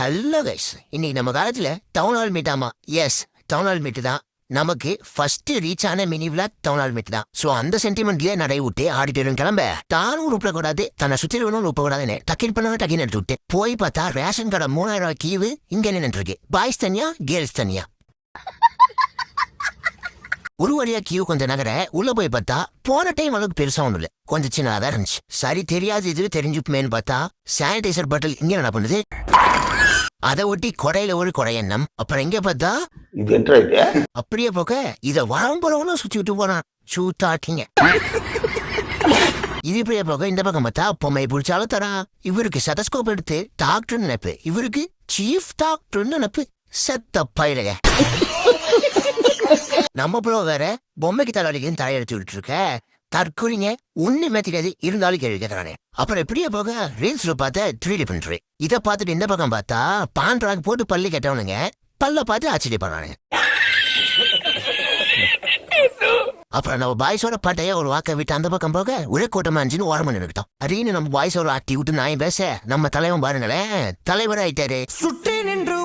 Hello guys, இன்னைக்கு நம்ம காலத்துல டவுன் ஹால் மீட்டாமா. எஸ், டவுன் ஹால் மீட்டு தான் நமக்கு ஃபர்ஸ்ட் ரீச் ஆன mini vlog town hall meet தான். சோ அந்த சென்டிமெண்ட்லயே நடை விட்டு ஆடிட்டோரியம் கிளம்ப தானும் ரூப்ல கூடாது, தன்னை சுற்றி ரூப்ப கூடாதுன்னு டக்கின் பண்ண டக்கின் எடுத்து விட்டு போய் பார்த்தா ரேஷன் கடை 3000 ரூபாய் கீவு இங்க நின்று இருக்கு. பாய்ஸ் தனியா, கேர்ள்ஸ் தனியா. ஒரு வழியா கியூ கொஞ்சம் நகர உள்ள போய் பார்த்தா போன டைம் அளவுக்கு பெருசா ஒண்ணு இல்ல, கொஞ்சம் சின்னதா இருந்துச்சு. சரி, தெரியாது இது தெரிஞ்சுப்பேன்னு பார்த்தா சானிடைசர் பாட்டில் இங்க என்ன பண்ணுது, அதை ஒட்டி கொடையில ஒரு கொடை எண்ணம். அப்புறம் எங்க பார்த்தா அப்படியே போக்க இத வளம்புறவனும் சுத்தி விட்டு போனான். சூத்தாட்டிங்க. இது இப்படியே போக இந்த பக்கம் பார்த்தா பொம்மை பிடிச்சாலும் தரா. இவருக்கு சதஸ்கோப் எடுத்து டாக்டர் நினைப்பு, இவருக்கு சீஃப் டாக்டர் நினைப்பு. செத்த பயிரக. நம்ம ப்ரோ வேற பொம்மைக்கு தலைவலிக்கு தலையெடுத்து விட்டு இருக்க. தற்கொலைங்க ஒண்ணுமே தெரியாது, இருந்தாலும் கேள்வி கேட்கறானே. அப்புறம் எப்படியே போக ரீல்ஸ்ல பார்த்த 3D பண்றேன். இதை பார்த்துட்டு இந்த பக்கம் பார்த்தா பான்றாக் போட்டு பள்ளி கெட்டவனுங்க பல்ல பார்த்து ஆச்சரியப்படுறானே. அப்புறம் நம்ம பாய்ஸோட பாட்டைய ஒரு வாக்க விட்டு அந்த பக்கம் போக உழைக்கூட்டமா இருந்துச்சுன்னு ஓரமா நின்றுட்டோம். அப்படின்னு நம்ம பாய்ஸோட ஆட்டி விட்டு நான் பேச நம்ம தலைவன் பாருங்களேன் தலைவர் ஆயிட்டாரு. சுற்றி நின்று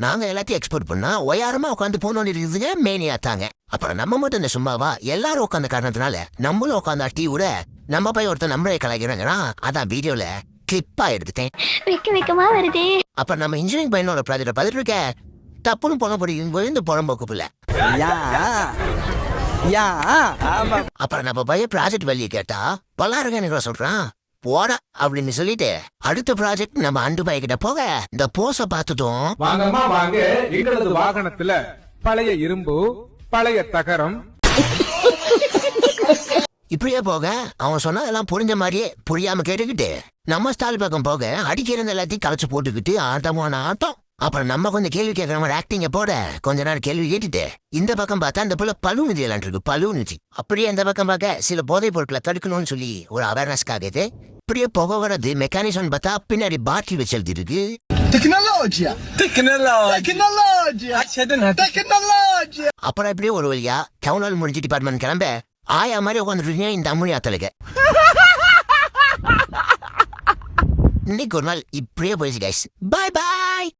நாங்க எல்லாத்தையும் எக்ஸ்போர்ட் பண்ணா ஒயாரமா உட்காந்து போனோன்னு இருக்குதுங்க மேனியாத்தாங்க. அப்புறம் நம்ம மட்டும் இந்த சும்மாவா எல்லாரும் உட்காந்த காரணத்தினால நம்மளும் உட்காந்து டீ விட நம்ம போய் ஒருத்தர் நம்மளே கலாய்க்கிறாங்கன்னா அதான் வீடியோல கிளிப்பா எடுத்துட்டேன். அப்புறம் நம்ம இன்ஜினியரிங் பையனோட ப்ராஜெக்ட பார்த்துட்டு இருக்க தப்புன்னு போன போய் புறம்போக்கு பிள்ளை. அப்புறம் நம்ம பையன் ப்ராஜெக்ட் வெளியே கேட்டா பல்லாருங்க சொல்றான் போட அப்படின்னு சொல்லிட்டு அடுத்த ப்ராஜெக்ட் நம்ம அண்டு பைக்கிட்ட போக இந்த போஸ பார்த்துட்டோம். வாங்கம்மா வாங்க, எங்களது வாகனத்துல பழைய இரும்பு, பழைய தகரம். இப்படியே போக அவன் சொன்னா எல்லாம் புரிஞ்ச மாதிரியே புரியாம கேட்டுக்கிட்டு நம்ம ஸ்டால் பக்கம் போக அடிக்கிறது எல்லாத்தையும் கலைச்சு போட்டுக்கிட்டு ஆட்டமான ஆட்டம். அப்புறம் நம்ம கொஞ்சம் கேள்வி கேட்கற மாதிரி ஆக்டிங்க போட கொஞ்ச நேரம் கேள்வி கேட்டுட்டு இந்த பக்கம் பார்த்தா அந்த போல பலூன் இருக்கு, பலூன். அப்படியே இந்த பக்கம் பார்க்க சில போதைப் பொருட்களை தடுக்கணும்னு சொல்லி ஒரு அவேர்னஸ்க்காக இது இப்படியே புகை வர்றது மெக்கானிசம் பார்த்தா பின்னாடி பாட்டில் வச்சு எழுதி இருக்கு. அப்புறம் இப்படியே ஒரு வழியா டவுன் ஹால் முடிஞ்சு டிபார்ட்மெண்ட் கிளம்ப ஆயா மாதிரி உட்காந்துருக்கீங்க இந்த அம்முனியா தலைக. இன்னைக்கு ஒரு நாள் இப்படியே போயிடுச்சு கைஸ். பாய் பாய்.